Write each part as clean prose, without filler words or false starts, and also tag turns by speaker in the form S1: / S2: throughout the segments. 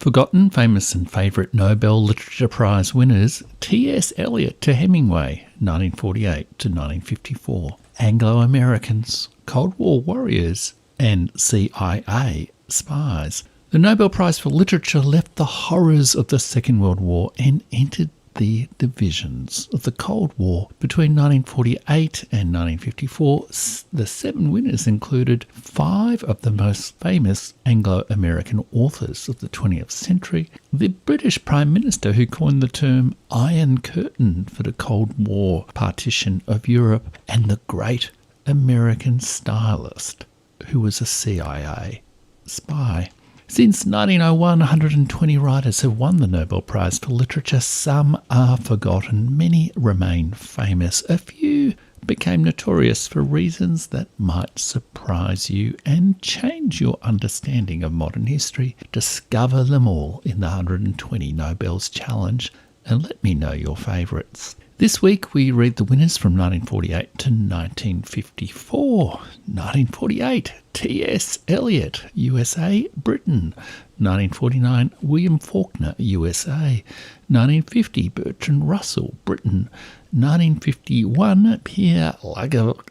S1: Forgotten, famous and favourite Nobel Literature Prize winners T.S. Eliot to Hemingway, 1948 to 1954. Anglo-Americans, Cold War warriors, and CIA spies. The Nobel Prize for Literature left the horrors of the Second World War and entered the divisions of the Cold War. Between 1948 and 1954, the 7 winners included 5 of the most famous Anglo-American authors of the 20th century, the British Prime Minister who coined the term Iron Curtain for the Cold War partition of Europe, and the great American stylist who was a CIA spy. Since 1901, 120 writers have won the Nobel Prize for Literature. Some are forgotten, many remain famous. A few became notorious for reasons that might surprise you and change your understanding of modern history. Discover them all in the 120 Nobels Challenge and let me know your favourites. This week we read the winners from 1948 to 1954. 1948, T.S. Eliot USA, Britain. 1949, William Faulkner, USA. 1950, Bertrand Russell, Britain. 1951, Pär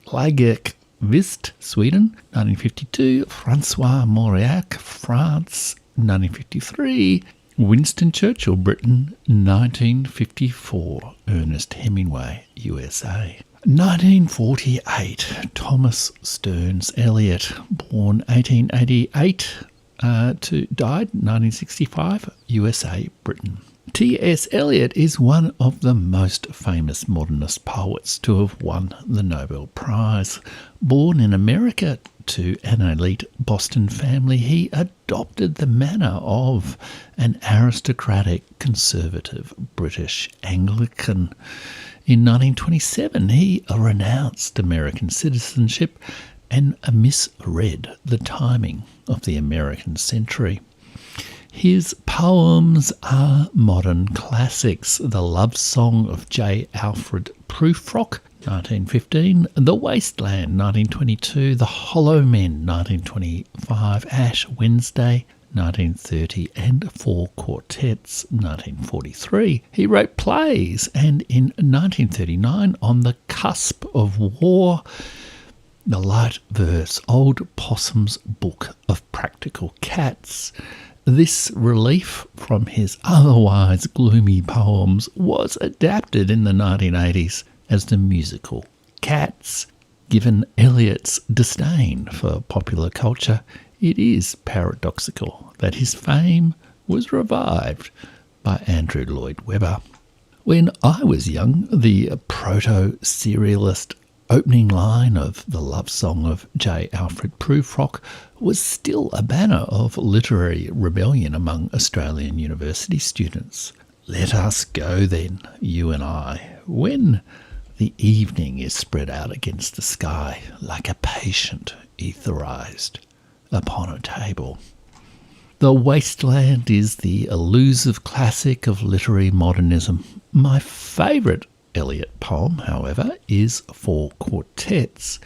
S1: Lagerkvist, Sweden. 1952, François Mauriac, France. 1953, Winston Churchill, Britain. 1954, Ernest Hemingway, USA. 1948, Thomas Stearns Eliot, born 1888 to died 1965, USA, Britain. T.S. Eliot is one of the most famous modernist poets to have won the Nobel Prize. Born in America to an elite Boston family, he adopted the manner of an aristocratic, conservative British Anglican. In 1927, he renounced American citizenship and misread the timing of the American century. His poems are modern classics. The Love Song of J. Alfred Prufrock, 1915, The Wasteland, 1922, The Hollow Men, 1925, Ash Wednesday, 1930, and 4 quartets, 1943. He wrote plays, and in 1939, On the Cusp of War, the light verse Old Possum's Book of Practical Cats. This relief from his otherwise gloomy poems was adapted in the 1980s as the musical Cats. Given Eliot's disdain for popular culture, it is paradoxical that his fame was revived by Andrew Lloyd Webber. When I was young, the proto-serialist opening line of The Love Song of J. Alfred Prufrock was still a banner of literary rebellion among Australian university students. Let us go then, you and I, when the evening is spread out against the sky like a patient etherized upon a table. The Wasteland is the elusive classic of literary modernism. My favourite Eliot poem, however, is 4 quartets.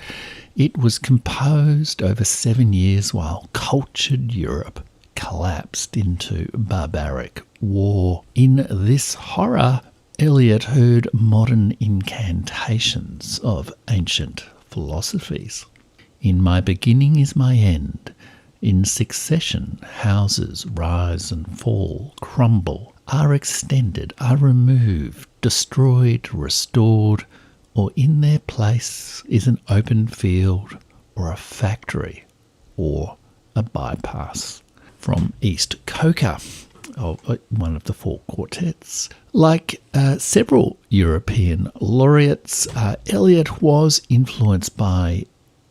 S1: It was composed over 7 years while cultured Europe collapsed into barbaric war. In this horror, Eliot heard modern incantations of ancient philosophies. In my beginning is my end. In succession, houses rise and fall, crumble, are extended, are removed, destroyed, restored, or in their place is an open field or a factory or a bypass. From East Coker, one of the 4 quartets. Like several European laureates, Eliot was influenced by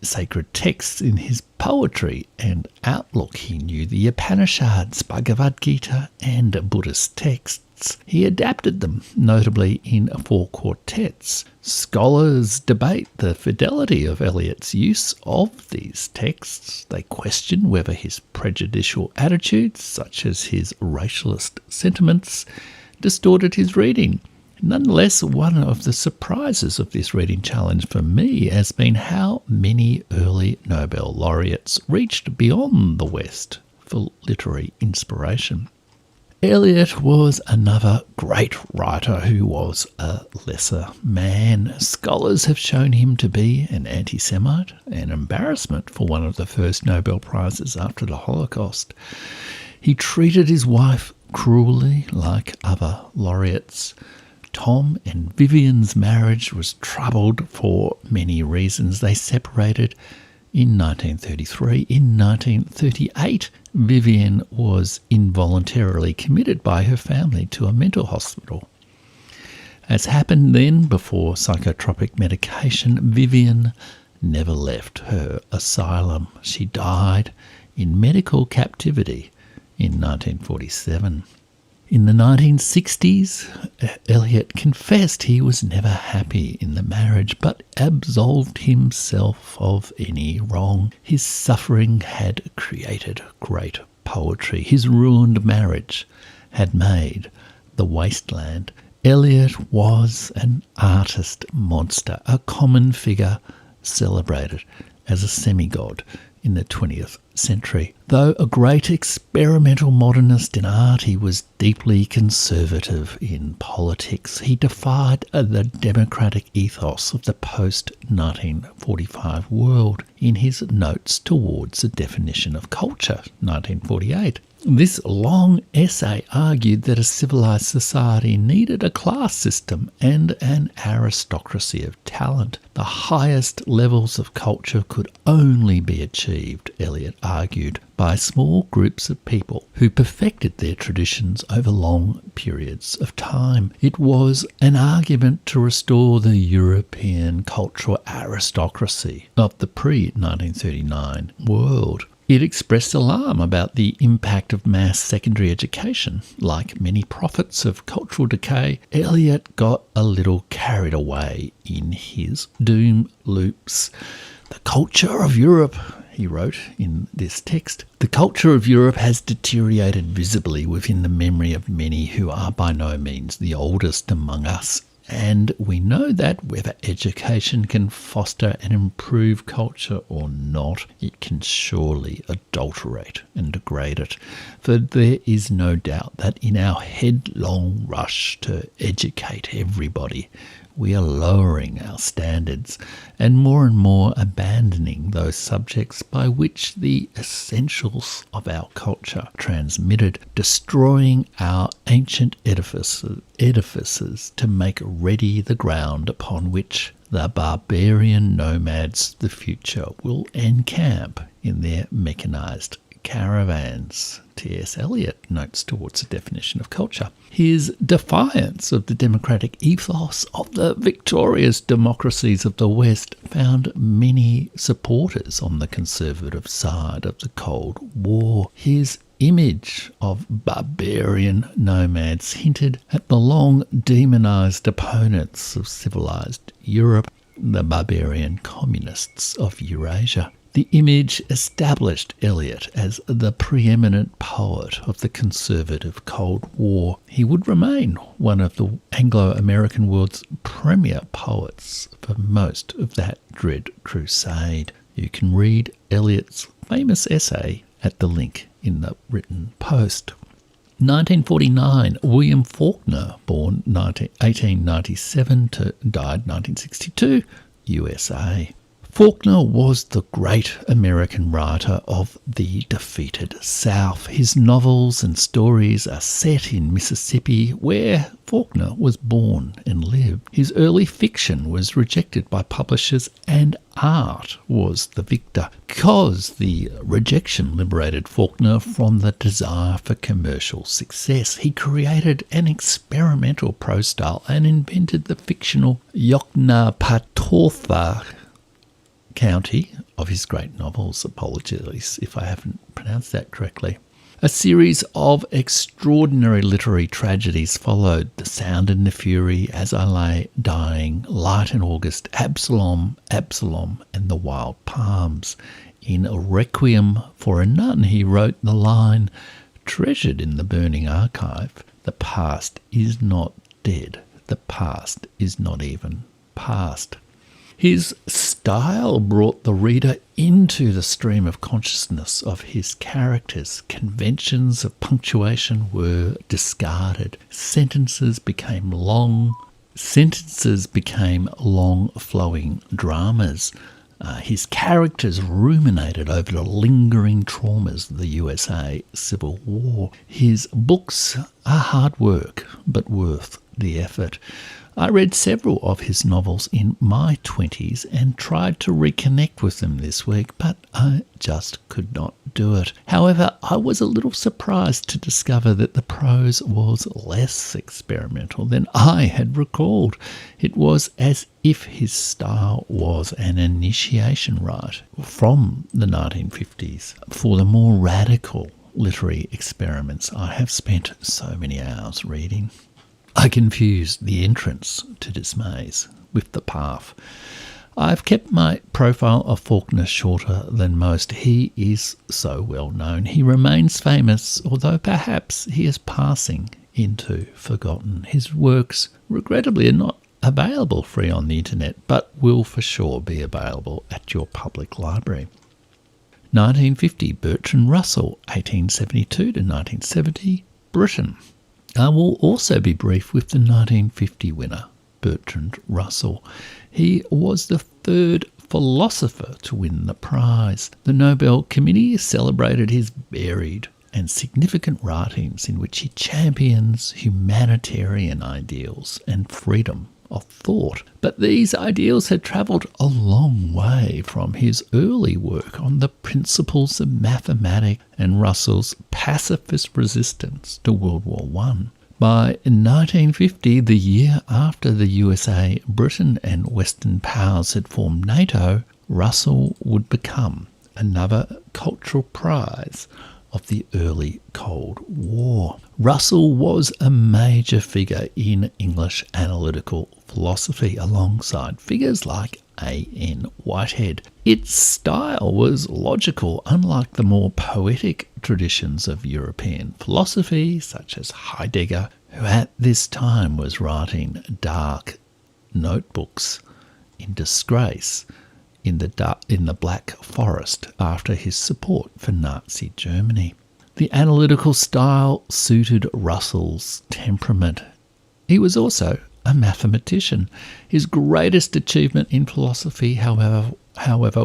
S1: sacred texts in his poetry and outlook. He knew the Upanishads, Bhagavad Gita, and Buddhist texts. He adapted them, notably in 4 quartets. Scholars debate the fidelity of Eliot's use of these texts. They question whether his prejudicial attitudes, such as his racialist sentiments, distorted his reading. Nonetheless, one of the surprises of this reading challenge for me has been how many early Nobel laureates reached beyond the West for literary inspiration. Eliot was another great writer who was a lesser man. Scholars have shown him to be an anti-Semite, an embarrassment for one of the first Nobel Prizes after the Holocaust. He treated his wife cruelly, like other laureates. Tom and Vivian's marriage was troubled for many reasons. They separated in 1933. In 1938, Vivian was involuntarily committed by her family to a mental hospital. As happened then before psychotropic medication, Vivian never left her asylum. She died in medical captivity in 1947. In the 1960s, Eliot confessed he was never happy in the marriage, but absolved himself of any wrong. His suffering had created great poetry. His ruined marriage had made the wasteland. Eliot was an artist monster, a common figure celebrated as a semigod in the 20th century. Though a great experimental modernist in art, he was deeply conservative in politics. He defied the democratic ethos of the post-1945 world in his Notes Towards a Definition of Culture, 1948. This long essay argued that a civilized society needed a class system and an aristocracy of talent. The highest levels of culture could only be achieved, Eliot argued, by small groups of people who perfected their traditions over long periods of time. It was an argument to restore the European cultural aristocracy of the pre-1939 world. It expressed alarm about the impact of mass secondary education. Like many prophets of cultural decay, Eliot got a little carried away in his doom loops. The culture of Europe, he wrote in this text, the culture of Europe has deteriorated visibly within the memory of many who are by no means the oldest among us. And we know that whether education can foster and improve culture or not, it can surely adulterate and degrade it. For there is no doubt that in our headlong rush to educate everybody, we are lowering our standards and more abandoning those subjects by which the essentials of our culture transmitted, destroying our ancient edifices to make ready the ground upon which the barbarian nomads of the future will encamp in their mechanized caravans. T.S. Eliot, Notes Towards a Definition of Culture. His defiance of the democratic ethos of the victorious democracies of the West found many supporters on the conservative side of the Cold War. His image of barbarian nomads hinted at the long demonized opponents of civilized Europe, the barbarian communists of Eurasia. The image established Eliot as the preeminent poet of the conservative Cold War. He would remain one of the Anglo-American world's premier poets for most of that dread crusade. You can read Eliot's famous essay at the link in the written post. 1949, William Faulkner, born 1897 to died 1962, USA. Faulkner was the great American writer of the defeated South. His novels and stories are set in Mississippi, where Faulkner was born and lived. His early fiction was rejected by publishers, and art was the victor, because the rejection liberated Faulkner from the desire for commercial success. He created an experimental prose style and invented the fictional Yoknapatawpha County of his great novels. Apologies if I haven't pronounced that correctly. A series of extraordinary literary tragedies followed: The Sound and the Fury, As I Lay Dying, Light in August, Absalom, and The Wild Palms. In A Requiem for a Nun, he wrote the line, treasured in the burning archive, "The past is not dead, the past is not even past." His style brought the reader into the stream of consciousness of his characters. Conventions of punctuation were discarded. Sentences became long flowing dramas. His characters ruminated over the lingering traumas of the USA Civil War. His books are hard work, but worth the effort. I read several of his novels in my 20s and tried to reconnect with them this week, but I just could not do it. However, I was a little surprised to discover that the prose was less experimental than I had recalled. It was as if his style was an initiation rite from the 1950s for the more radical literary experiments I have spent so many hours reading. I confused the entrance to dismays with the path. I've kept my profile of Faulkner shorter than most. He is so well known. He remains famous, although perhaps he is passing into forgotten. His works, regrettably, are not available free on the internet, but will for sure be available at your public library. 1950, Bertrand Russell, 1872 to 1970, Britain. I will also be brief with the 1950 winner, Bertrand Russell. He was the third philosopher to win the prize. The Nobel Committee celebrated his varied and significant writings in which he champions humanitarian ideals and freedom of thought. But these ideals had travelled a long way from his early work on the principles of mathematics and Russell's pacifist resistance to World War I. By 1950, the year after the USA, Britain and Western powers had formed NATO, Russell would become another cultural prize of the early Cold War. Russell was a major figure in English analytical philosophy alongside figures like A.N. Whitehead. Its style was logical, unlike the more poetic traditions of European philosophy, such as Heidegger, who at this time was writing dark notebooks in disgrace in the Black Forest after his support for Nazi Germany. The analytical style suited Russell's temperament. He was also a mathematician. His greatest achievement in philosophy, however,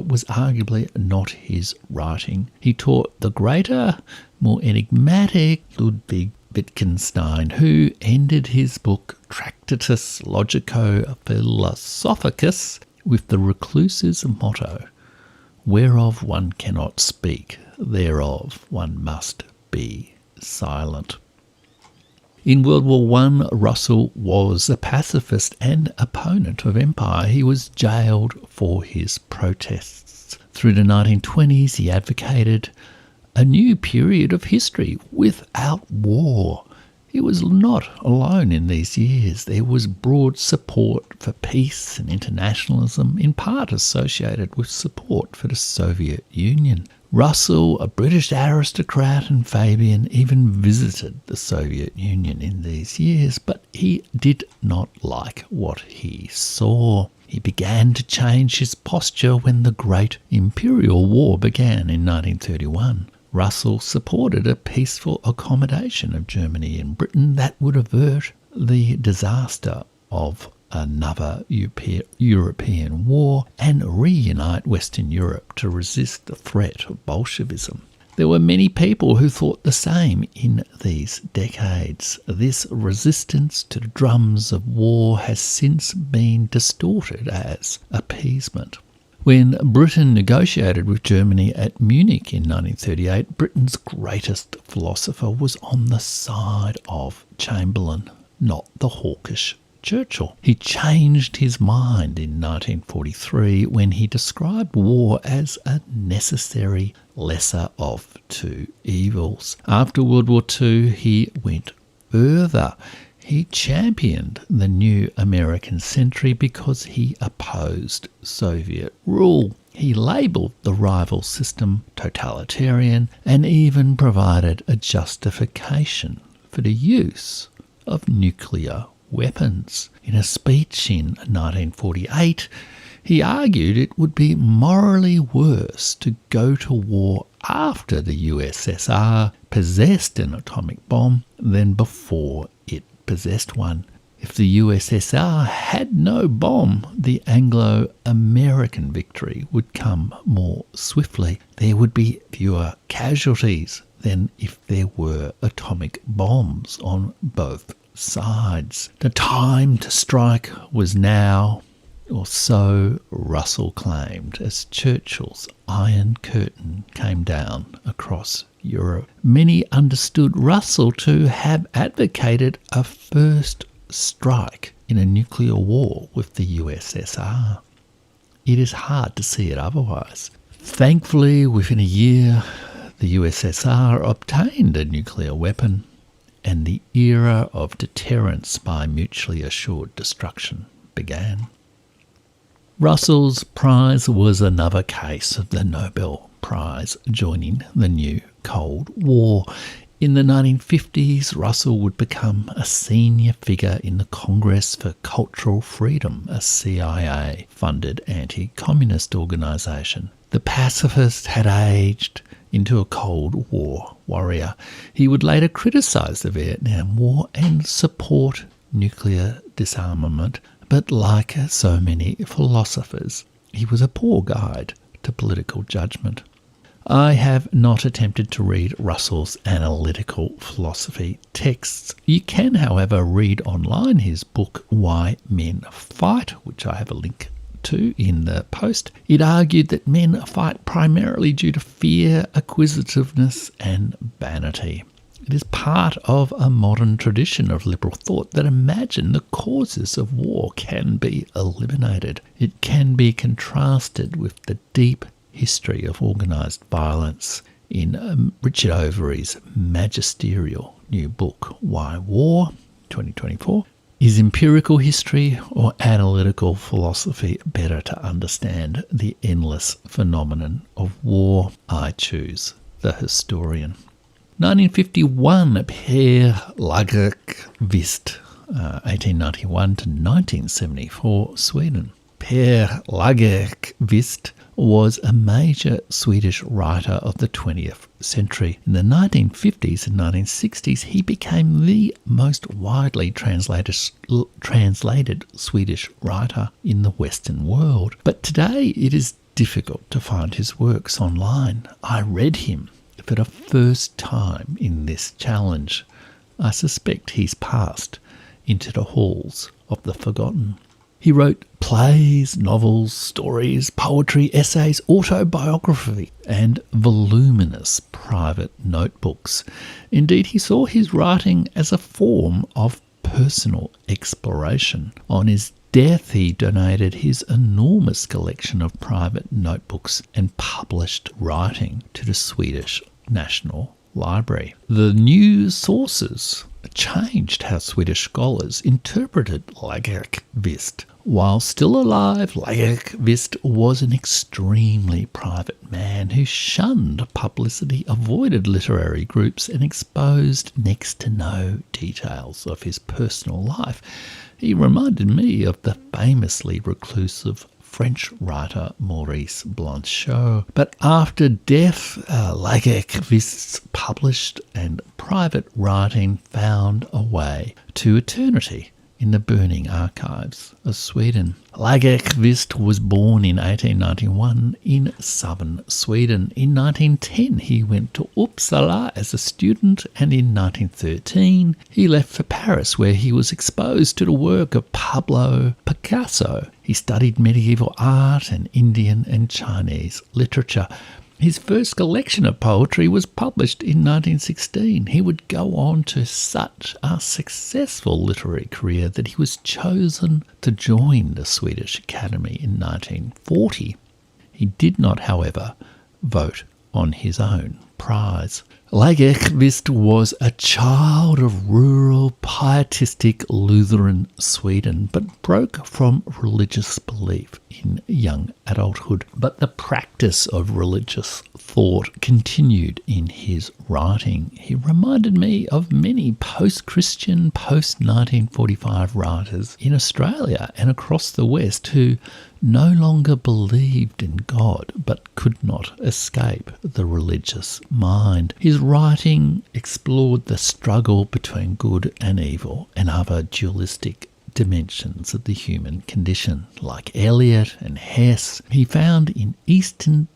S1: was arguably not his writing. He taught the greater, more enigmatic Ludwig Wittgenstein, who ended his book Tractatus Logico-Philosophicus with the recluse's motto, "Whereof one cannot speak, thereof one must be silent." In World War I, Russell was a pacifist and opponent of empire. He was jailed for his protests. Through the 1920s, he advocated a new period of history without war. He was not alone in these years. There was broad support for peace and internationalism, in part associated with support for the Soviet Union. Russell, a British aristocrat and Fabian, even visited the Soviet Union in these years, but he did not like what he saw. He began to change his posture when the Great Imperial War began in 1931. Russell supported a peaceful accommodation of Germany and Britain that would avert the disaster of another European war and reunite Western Europe to resist the threat of Bolshevism. There were many people who thought the same in these decades. This resistance to the drums of war has since been distorted as appeasement. When Britain negotiated with Germany at Munich in 1938, Britain's greatest philosopher was on the side of Chamberlain, not the hawkish Churchill. He changed his mind in 1943 when he described war as a necessary lesser of two evils. After World War II, he went further. He championed the new American century because he opposed Soviet rule. He labelled the rival system totalitarian and even provided a justification for the use of nuclear weapons. In a speech in 1948, He argued it would be morally worse to go to war after the USSR possessed an atomic bomb than before it possessed one. If the USSR had no bomb, the Anglo-American victory would come more swiftly. There would be fewer casualties than if there were atomic bombs on both sides. The time to strike was now, or so Russell claimed, as Churchill's Iron Curtain came down across Europe. Many understood Russell to have advocated a first strike in a nuclear war with the USSR. It is hard to see it otherwise. Thankfully, within a year, the USSR obtained a nuclear weapon, and the era of deterrence by mutually assured destruction began. Russell's prize was another case of the Nobel Prize joining the new Cold War. In the 1950s, Russell would become a senior figure in the Congress for Cultural Freedom, a CIA-funded anti-communist organisation. The pacifist had aged into a Cold War warrior. He would later criticise the Vietnam War and support nuclear disarmament, but like so many philosophers, he was a poor guide to political judgment. I have not attempted to read Russell's analytical philosophy texts. You can, however, read online his book Why Men Fight, which I have a link to in the post. It argued that men fight primarily due to fear, acquisitiveness, and vanity. It is part of a modern tradition of liberal thought that imagine the causes of war can be eliminated. It can be contrasted with the deep history of organised violence in Richard Overy's magisterial new book, Why War, 2024. Is empirical history or analytical philosophy better to understand the endless phenomenon of war? I choose the historian. 1951, Pär Lagerkvist, 1891 to 1974, Sweden. Pär Lagerkvist was a major Swedish writer of the 20th century. In the 1950s and 1960s, he became the most widely translated Swedish writer in the Western world. But today it is difficult to find his works online. I read him for the first time in this challenge. I suspect he's passed into the halls of the forgotten. He wrote plays, novels, stories, poetry, essays, autobiography, and voluminous private notebooks. Indeed, he saw his writing as a form of personal exploration. On his death, he donated his enormous collection of private notebooks and published writing to the Swedish National Library. The new sources changed how Swedish scholars interpreted Lagerkvist. While still alive, Lagerkvist was an extremely private man who shunned publicity, avoided literary groups, and exposed next to no details of his personal life. He reminded me of the famously reclusive French writer Maurice Blanchot. But after death, Lagerkvist's published and private writing found a way to eternity in the burning archives of Sweden. Lagerkvist was born in 1891 in southern Sweden. In 1910 he went to Uppsala as a student, and in 1913 he left for Paris, where he was exposed to the work of Pablo Picasso. He studied medieval art and Indian and Chinese literature. His first collection of poetry was published in 1916. He would go on to such a successful literary career that he was chosen to join the Swedish Academy in 1940. He did not, however, vote on his own prize. Lagerkvist was a child of rural, pietistic Lutheran Sweden, but broke from religious belief in young adulthood. But the practice of religious thought continued in his writing. He reminded me of many post-Christian, post-1945 writers in Australia and across the West who no longer believed in God but could not escape the religious mind. His writing explored the struggle between good and evil and other dualistic dimensions of the human condition. Like Eliot and Hess, he found in Eastern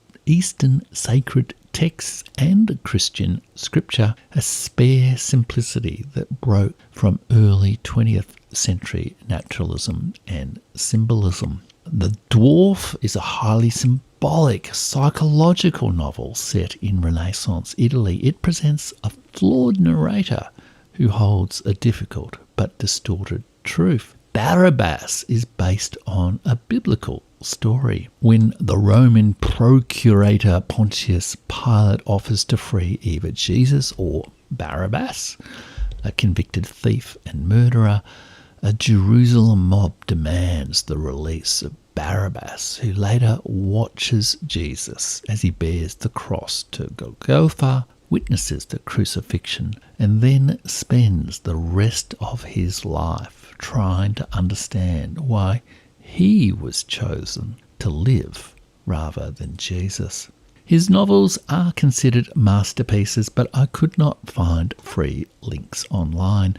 S1: sacred texts and Christian scripture a spare simplicity that broke from early 20th century naturalism and symbolism. The Dwarf is a highly symbolic, psychological novel set in Renaissance Italy. It presents a flawed narrator who holds a difficult but distorted truth. Barabbas is based on a biblical story. When the Roman procurator Pontius Pilate offers to free either Jesus or Barabbas, a convicted thief and murderer, a Jerusalem mob demands the release of Barabbas, who later watches Jesus as he bears the cross to Golgotha, witnesses the crucifixion, and then spends the rest of his life trying to understand why he was chosen to live rather than Jesus. His novels are considered masterpieces, but I could not find free links online.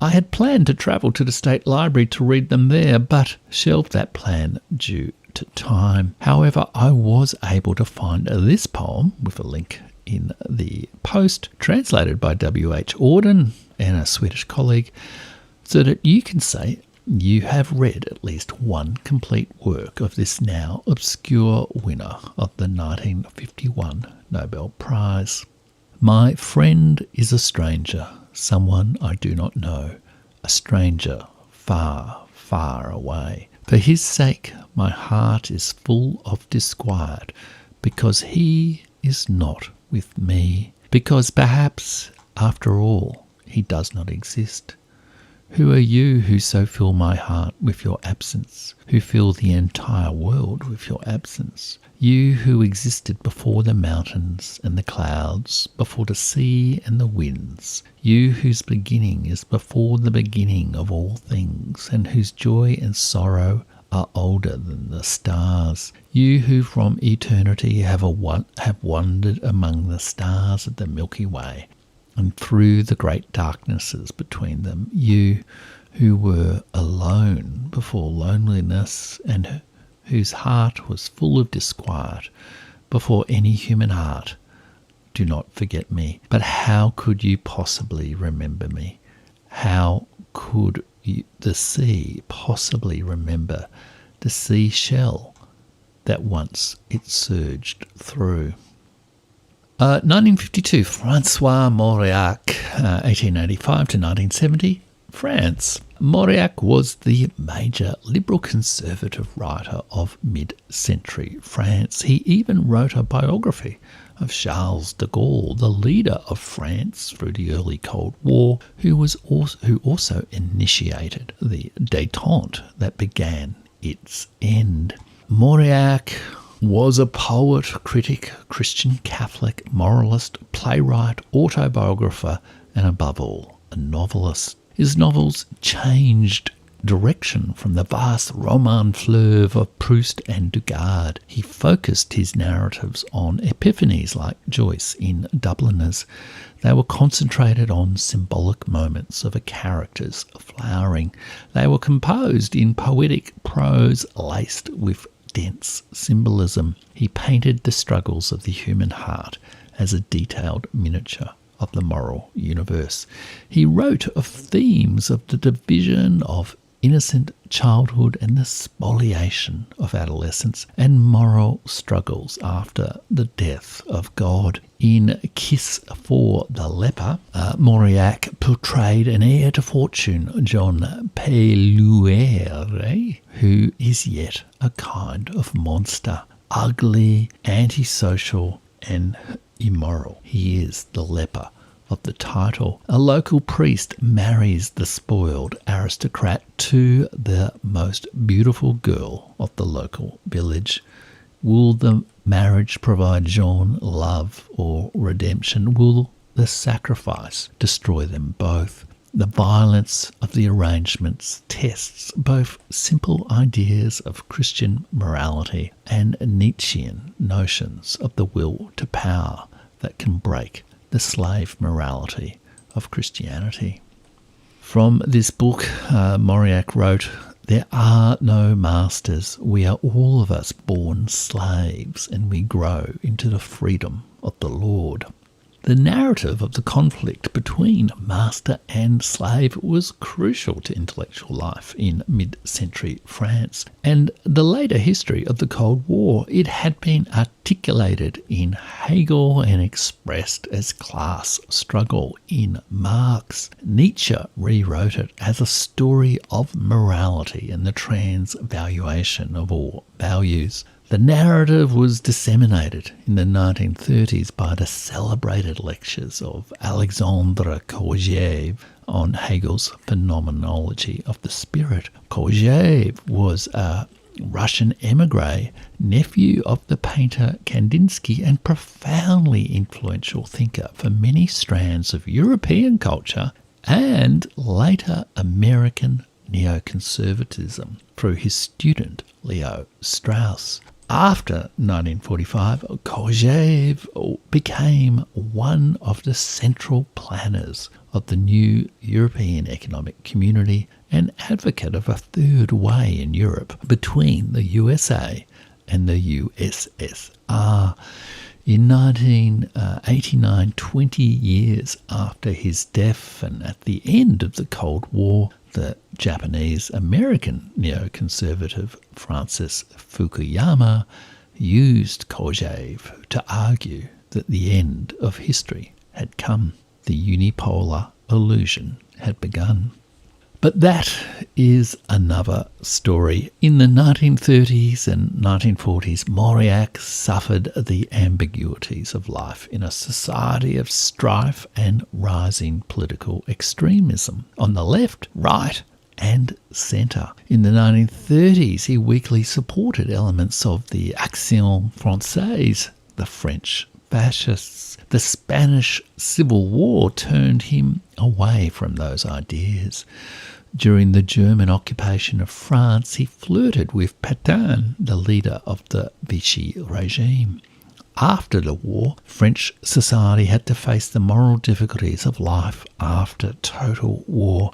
S1: I had planned to travel to the State Library to read them there, but shelved that plan due to time. However, I was able to find this poem with a link in the post, translated by W.H. Auden and a Swedish colleague, so that you can say you have read at least one complete work of this now obscure winner of the 1951 Nobel Prize. My friend is a stranger, someone I do not know, a stranger far, far away. For his sake my heart is full of disquiet, because he is not with me, because perhaps, after all, he does not exist. Who are you who so fill my heart with your absence, who fill the entire world with your absence? You who existed before the mountains and the clouds, before the sea and the winds, you whose beginning is before the beginning of all things, and whose joy and sorrow are older than the stars, you who from eternity have wandered among the stars of the Milky Way, and through the great darknesses between them, you who were alone before loneliness, and whose heart was full of disquiet before any human heart, do not forget me. But how could you possibly remember me? How could the sea possibly remember the seashell that once it surged through? 1952, François Mauriac, 1885 to 1970, France. Mauriac was the major liberal conservative writer of mid-century France. He even wrote a biography of Charles de Gaulle, the leader of France through the early Cold War, who also initiated the détente that began its end. Mauriac was a poet, critic, Christian Catholic, moralist, playwright, autobiographer, and above all, a novelist. His novels changed direction from the vast roman fleuve of Proust and Dugard. He focused his narratives on epiphanies like Joyce in Dubliners. They were concentrated on symbolic moments of a character's flowering. They were composed in poetic prose laced with dense symbolism. He painted the struggles of the human heart as a detailed miniature of the moral universe. He wrote of themes of the division of innocent childhood and the spoliation of adolescence and moral struggles after the death of God. In Kiss for the Leper, Mauriac portrayed an heir to fortune, John Père, who is yet a kind of monster, ugly, antisocial, and immoral. He is the leper of the title. A local priest marries the spoiled aristocrat to the most beautiful girl of the local village. Will the marriage provide Jean love or redemption? Will the sacrifice destroy them both? The violence of the arrangements tests both simple ideas of Christian morality and Nietzschean notions of the will to power that can break the slave morality of Christianity. From this book, Mauriac wrote, "There are no masters. We are all of us born slaves, and we grow into the freedom of the Lord." The narrative of the conflict between master and slave was crucial to intellectual life in mid-century France, and the later history of the Cold War. It had been articulated in Hegel and expressed as class struggle in Marx. Nietzsche rewrote it as a story of morality and the transvaluation of all values. The narrative was disseminated in the 1930s by the celebrated lectures of Alexandre Kojève on Hegel's phenomenology of the spirit. Kojève was a Russian émigré, nephew of the painter Kandinsky, and profoundly influential thinker for many strands of European culture and later American neoconservatism through his student Leo Strauss. After 1945, Kojève became one of the central planners of the new European Economic Community and advocate of a third way in Europe between the USA and the USSR. In 1989, 20 years after his death and at the end of the Cold War, the Japanese-American neoconservative Francis Fukuyama used Kojève to argue that the end of history had come. The unipolar illusion had begun. But that is another story. In the 1930s and 1940s, Mauriac suffered the ambiguities of life in a society of strife and rising political extremism on the left, right, and centre. In the 1930s, he weakly supported elements of the Action Française, the French fascists. The Spanish Civil War turned him away from those ideas. During the German occupation of France, he flirted with Pétain, the leader of the Vichy regime. After the war, French society had to face the moral difficulties of life after total war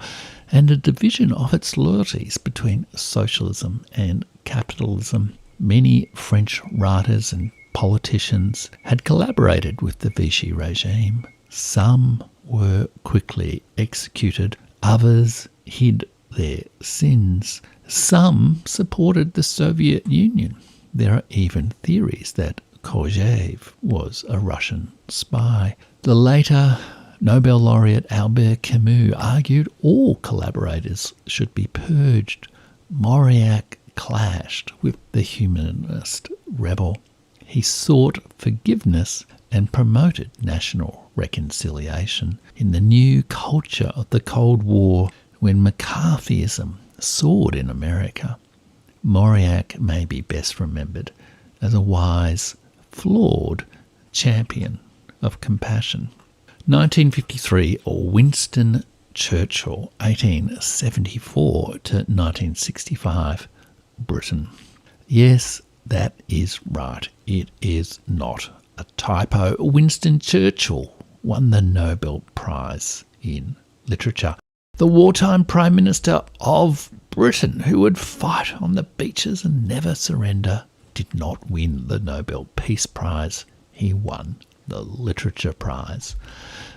S1: and a division of its loyalties between socialism and capitalism. Many French writers and politicians had collaborated with the Vichy regime. Some were quickly executed, others hid their sins. Some supported the Soviet Union. There are even theories that Kojève was a Russian spy. The later Nobel laureate Albert Camus argued all collaborators should be purged. Mauriac clashed with the humanist rebel. He sought forgiveness and promoted national reconciliation. In the new culture of the Cold War, when McCarthyism soared in America, Mauriac may be best remembered as a wise, flawed champion of compassion. 1953, Winston Churchill, 1874 to 1965, Britain. Yes, that is right. It is not a typo. Winston Churchill won the Nobel Prize in Literature. The wartime Prime Minister of Britain, who would fight on the beaches and never surrender, did not win the Nobel Peace Prize. He won the Literature Prize.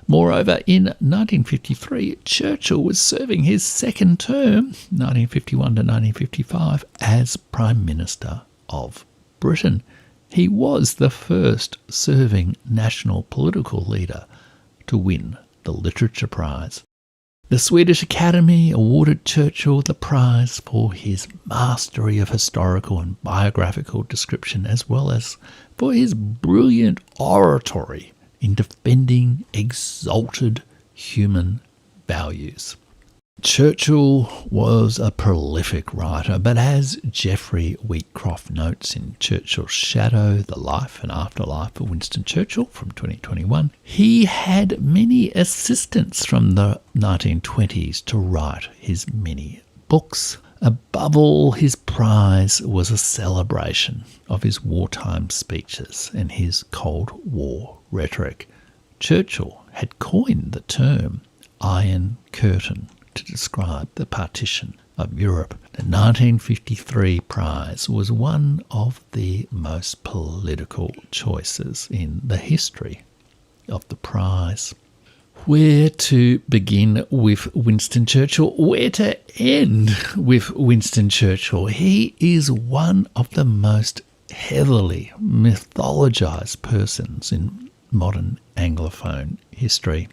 S1: Moreover, in 1953, Churchill was serving his second term, 1951 to 1955, as Prime Minister of Britain. He was the first serving national political leader to win the Literature Prize. The Swedish Academy awarded Churchill the prize for his mastery of historical and biographical description, as well as for his brilliant oratory in defending exalted human values. Churchill was a prolific writer, but as Geoffrey Wheatcroft notes in Churchill's Shadow, The Life and Afterlife of Winston Churchill from 2021, he had many assistants from the 1920s to write his many books. Above all, his prize was a celebration of his wartime speeches and his Cold War rhetoric. Churchill had coined the term Iron Curtain to describe the partition of Europe. The 1953 prize was one of the most political choices in the history of the prize. Where to begin with Winston Churchill? Where to end with Winston Churchill? He is one of the most heavily mythologized persons in modern Anglophone history.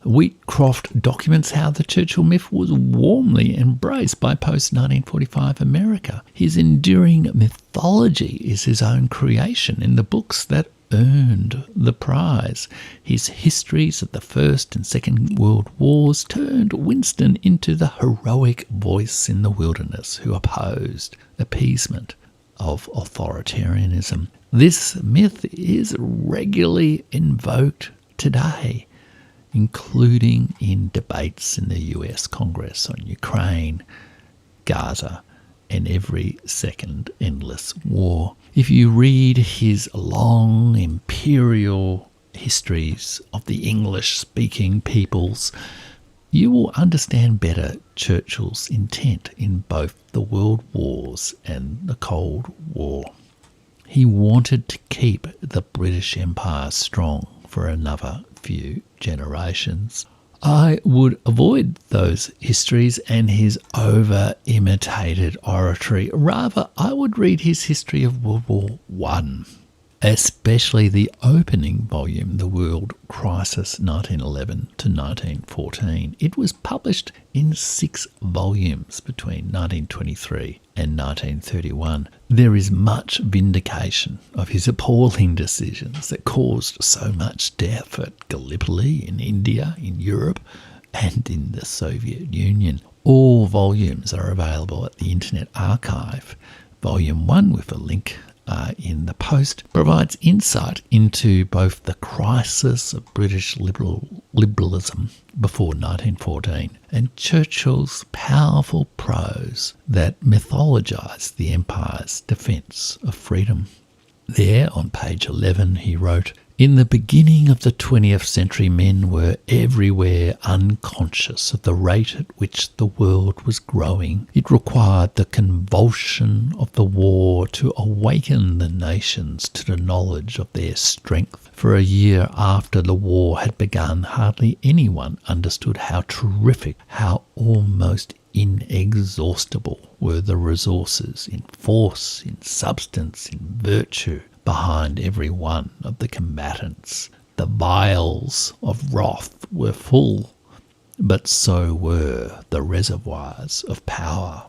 S1: Wheatcroft documents how the Churchill myth was warmly embraced by post-1945 America. His enduring mythology is his own creation in the books that earned the prize. His histories of the First and Second World Wars turned Winston into the heroic voice in the wilderness who opposed appeasement of authoritarianism. This myth is regularly invoked today, including in debates in the US Congress on Ukraine, Gaza, and every second endless war. If you read his long imperial histories of the English-speaking peoples, you will understand better Churchill's intent in both the World Wars and the Cold War. He wanted to keep the British Empire strong for another few generations. I would avoid those histories and his over-imitated oratory. Rather, I would read his history of World War I, especially the opening volume, The World Crisis 1911 to 1914. It was published in 6 volumes between 1923 and 1931. There is much vindication of his appalling decisions that caused so much death at Gallipoli, in India, in Europe, and in the Soviet Union. All volumes are available at the Internet Archive. Volume 1, with a link in the post, provides insight into both the crisis of British liberalism before 1914 and Churchill's powerful prose that mythologised the empire's defence of freedom. There, on page 11, he wrote, "In the beginning of the 20th century, men were everywhere unconscious of the rate at which the world was growing. It required the convulsion of the war to awaken the nations to the knowledge of their strength. For a year after the war had begun, hardly anyone understood how terrific, how almost inexhaustible were the resources in force, in substance, in virtue behind every one of the combatants. The vials of wrath were full, but so were the reservoirs of power."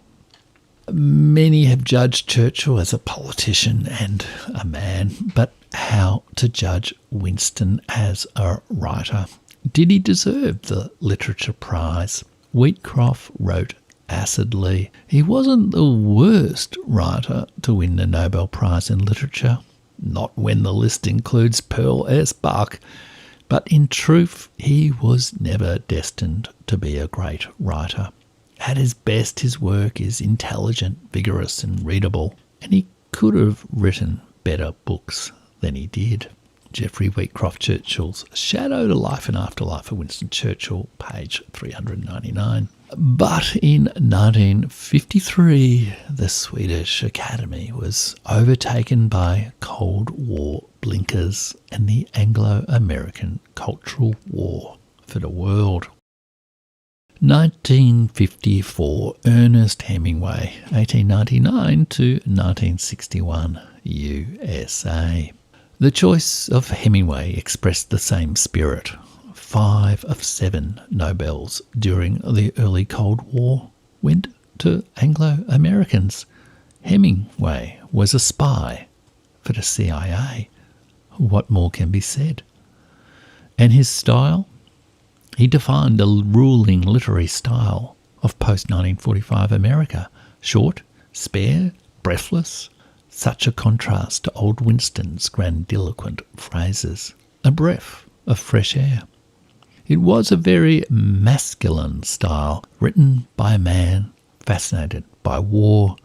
S1: Many have judged Churchill as a politician and a man, but how to judge Winston as a writer? Did he deserve the Literature Prize? Wheatcroft wrote acidly, "He wasn't the worst writer to win the Nobel Prize in Literature, not when the list includes Pearl S. Buck, but in truth he was never destined to be a great writer. At his best, his work is intelligent, vigorous and readable, and he could have written better books than he did." Geoffrey Wheatcroft Churchill's Shadow, The Life and Afterlife of Winston Churchill, page 399. But in 1953, the Swedish Academy was overtaken by Cold War blinkers and the Anglo-American Cultural War for the world. 1954, Ernest Hemingway, 1899 to 1961, USA. The choice of Hemingway expressed the same spirit. 5 of 7 Nobels during the early Cold War went to Anglo-Americans. Hemingway was a spy for the CIA. What more can be said? And his style? He defined a ruling literary style of post-1945 America. Short, spare, breathless. Such a contrast to old Winston's grandiloquent phrases. A breath of fresh air. It was a very masculine style, written by a man fascinated by war,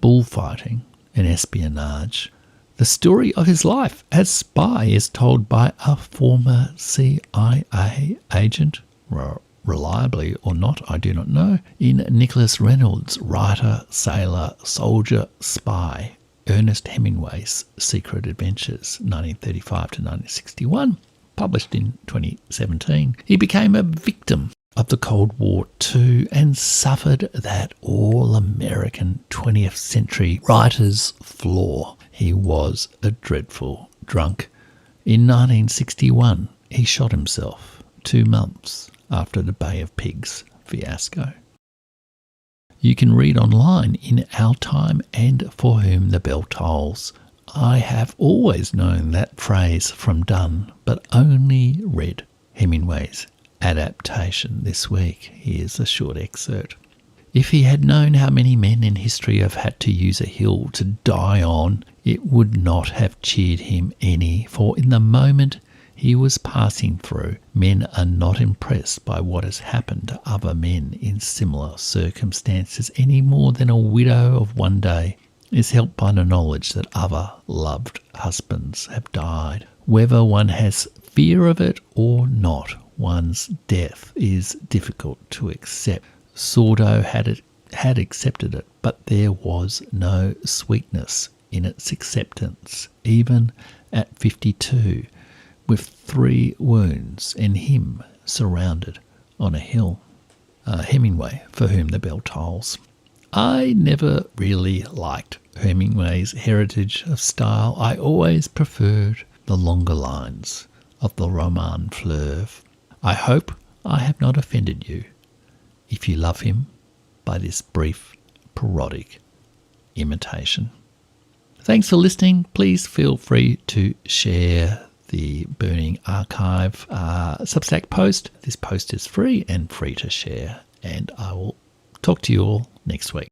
S1: bullfighting, and espionage. The story of his life as spy is told by a former CIA agent, reliably or not, I do not know, in Nicholas Reynolds' writer, sailor, soldier, spy, Ernest Hemingway's Secret Adventures, 1935 to 1961, published in 2017. He became a victim of the Cold War too and suffered that all-American 20th century writer's flaw. He was a dreadful drunk. In 1961, he shot himself 2 months after the Bay of Pigs fiasco. You can read online in Our Time and For Whom the Bell Tolls. I have always known that phrase from Donne, but only read Hemingway's adaptation this week. Here's a short excerpt. If he had known how many men in history have had to use a hill to die on, it would not have cheered him any, for in the moment he was passing through, men are not impressed by what has happened to other men in similar circumstances any more than a widow of one day is helped by the knowledge that other loved husbands have died. Whether one has fear of it or not, one's death is difficult to accept. Sordo had accepted it, but there was no sweetness in its acceptance, even at 52, with 3 wounds and him surrounded on a hill. Hemingway, For Whom the Bell Tolls. I never really liked Hemingway's heritage of style. I always preferred the longer lines of the roman fleuve. I hope I have not offended you if you love him by this brief, parodic imitation. Thanks for listening. Please feel free to share the Burning Archive Substack post. This post is free and free to share, and I will talk to you all next week.